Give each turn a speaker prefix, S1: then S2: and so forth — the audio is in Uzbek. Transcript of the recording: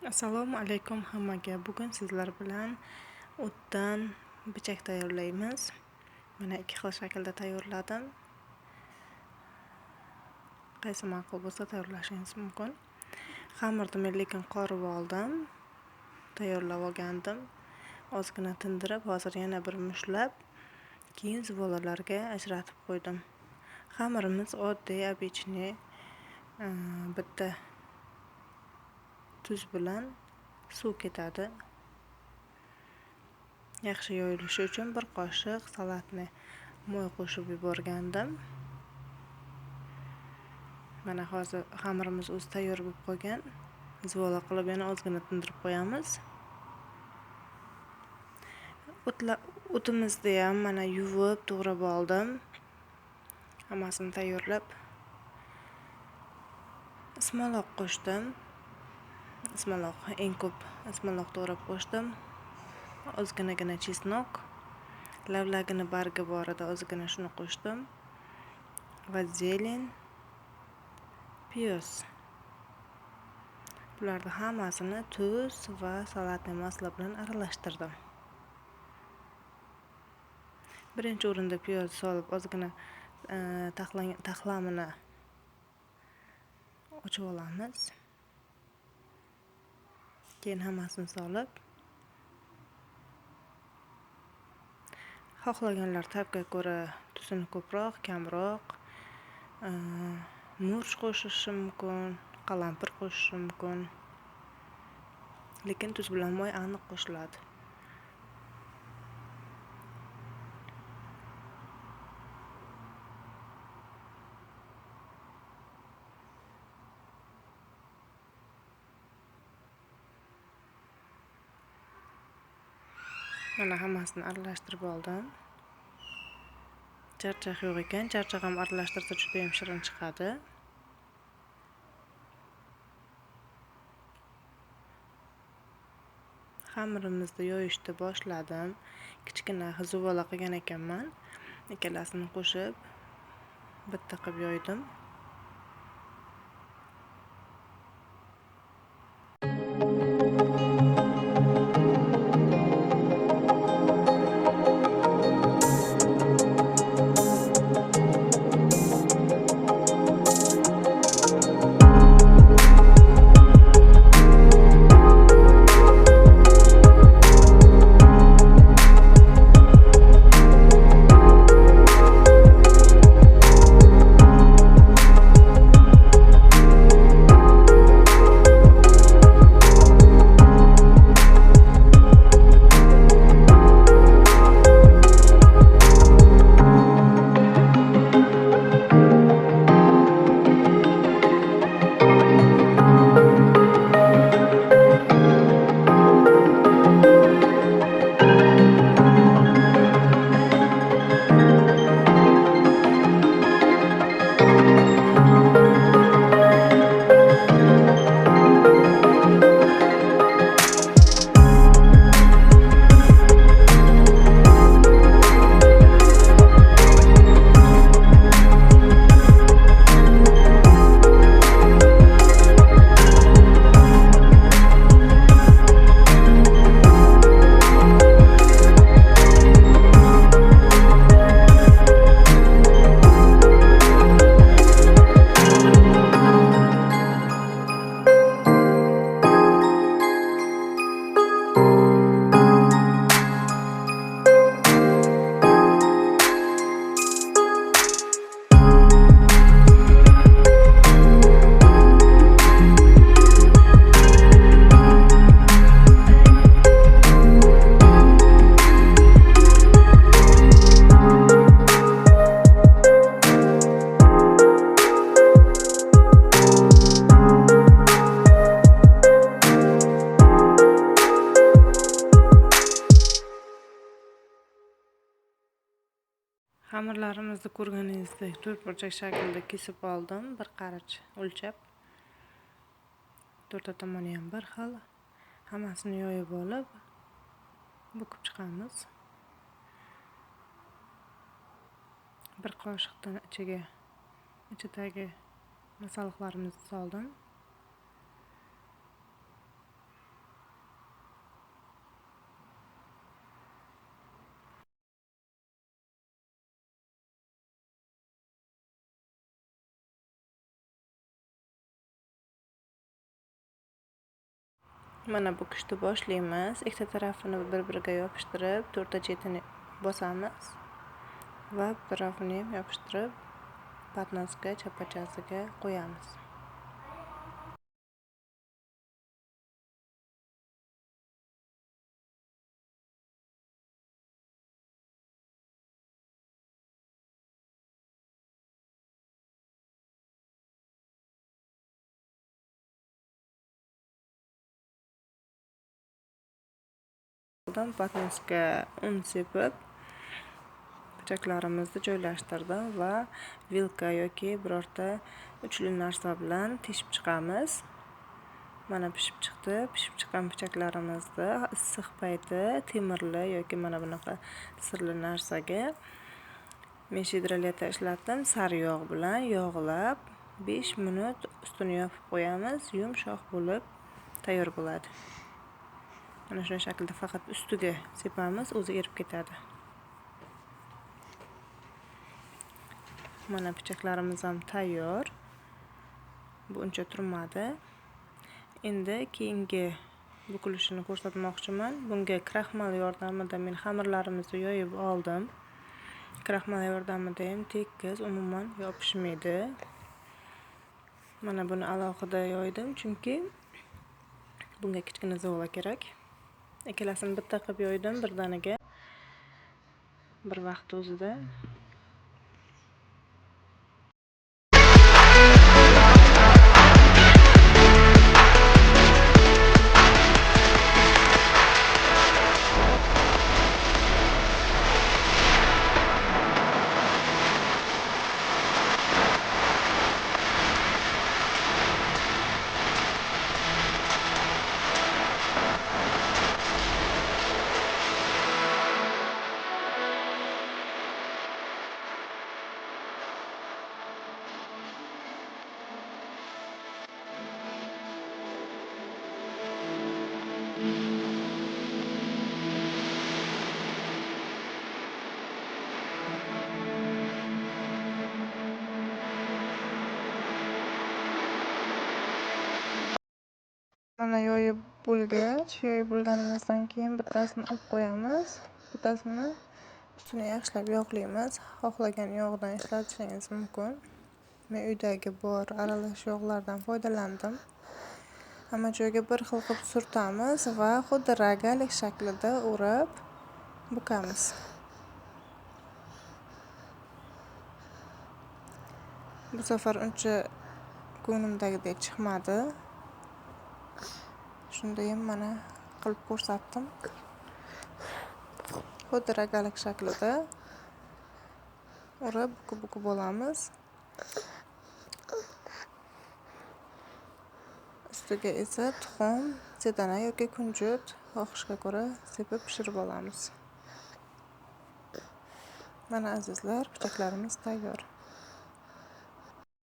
S1: Assalomu alaykum hammaga. Bugun sizlar bilan o'tdan pichak tayyorlaymiz. Mana ikki xil shaklda tayyorladim. Qaysi ma'qul bo'lsa tayyorlashingiz mumkin. Xamirni men lekin qorib oldim. Tayyorlab olgandim. Ozgina tindirib, hozir yana bir mushlab, keyin zuvolalarga ajratib qo'ydim. Xamirimiz oddiy обычный bitta tuz bilan suv ketadi. Yaxshi yoyilishi uchun bir qoshiq salatni moy qo'shib yuborgandim. Mana hozir xamirimiz o'zi tayyor bo'lib qolgan. Zuvola qilib yana ozgina tindirib qo'yamiz. O'timizni ham mana yuvib, to'g'rab oldim. Hammasini tayyorlab ismaloq qo'shdim. Ismaloq eng ko'p ismaloq to'g'rab qo'shdim. Ozginagina chesnok, lavlagini bargi bor edi, ozgina shuni qo'shdim. Va zelen, piyoz. Bularni hammasini tuz va salatli masala bilan aralashtirdim. Birinchi o'rinda piyoz solib, ozgina taxlamini ochib olamiz. Keyin hammasini solib, xohlaganlar tabga ko'ra tuzini ko'proq, kamroq, murch qo'shishi mumkin, qalampir qo'shishi mumkin. Lekin tuz bilan moy aniq qo'shiladi. Mana hammasini aralashtirib oldim. Charchaq yo'q ekan, charchaq ham aralashtirsa juda ham shirin chiqadi. Xamirimizni yoyishni boshladim. Kichkina zuvola qilgan ekanman. Ikkalasini qo'shib bitta qilib yoydim. Xamirlarimizni ko'rganingizdek to'rtburchak shaklda kesib oldim. Bir qarich o'lchab. To'rtta tomoni ham bir xil. Hammasini yoyib olib, bo'kib chiqamiz. Bir qoshiqdan ichidagi masalliqlarimizni soldim. Mana bu kuchni boshlaymiz. Ikkita tarafini bir-biriga yopishtirib, 4ta chetini bosamiz va bu tarafini ham yopishtirib, patnosga, chapachasiga qo'yamiz. Patnosga un sepib, pichoqlarimizni joylashtirdim va vilka yoki birorta uchli narsa bilan teshib chiqamiz. Mana pishib chiqdi. Pishib chiqqan pichoqlarimizni issiq payti temirli yoki mana bunaqa sirli narsaga men shidrolyatda ishlatdim. Sari yog' bilan yog'lab 5 minut ustini yopib qo'yamiz. Yumshoq bo'lib tayyor bo'ladi. Mana shunday shaklda faqat ustiga sepamiz, o'zi erib ketadi. Mana pichoqlarimiz ham tayyor. Bu uncha turmadi. Endi keyingi bukilishini ko'rsatmoqchiman. Bunga kraxmal yordamida men xamirlarimizni yoyib oldim. Kraxmal yordamida ham tekis, umuman yopishmaydi. Mana buni alohida yoydim, chunki bunga kichkina zo'la kerak. Ikkalasini bitta qilib yoydim birdaniga. Bir vaqt o'zida. Mana yoyib bo'lganimizdan keyin bittasini olib qo'yamiz. Bittasini ustini yaxshilab yog'laymiz. Xohlagan yog'dan ishlatishingiz mumkin. Men uydagi bor aralash yog'lardan foydalandim. Hamma joyga bir xil qilib surtamiz va xuddi ragalik shaklida o'rab bukamiz. Bu safar uncha ko'nglimdagidek chiqmadi. Shunda ham mana qilib ko'rsatdim. Xuddi ragalik shaklida o'rab bukib olamiz. Ustiga esa tuxum, sedana yoki kunjut xohishga ko'ra sepib pishirib olamiz. Mana azizlar, pichoqlarimiz tayyor.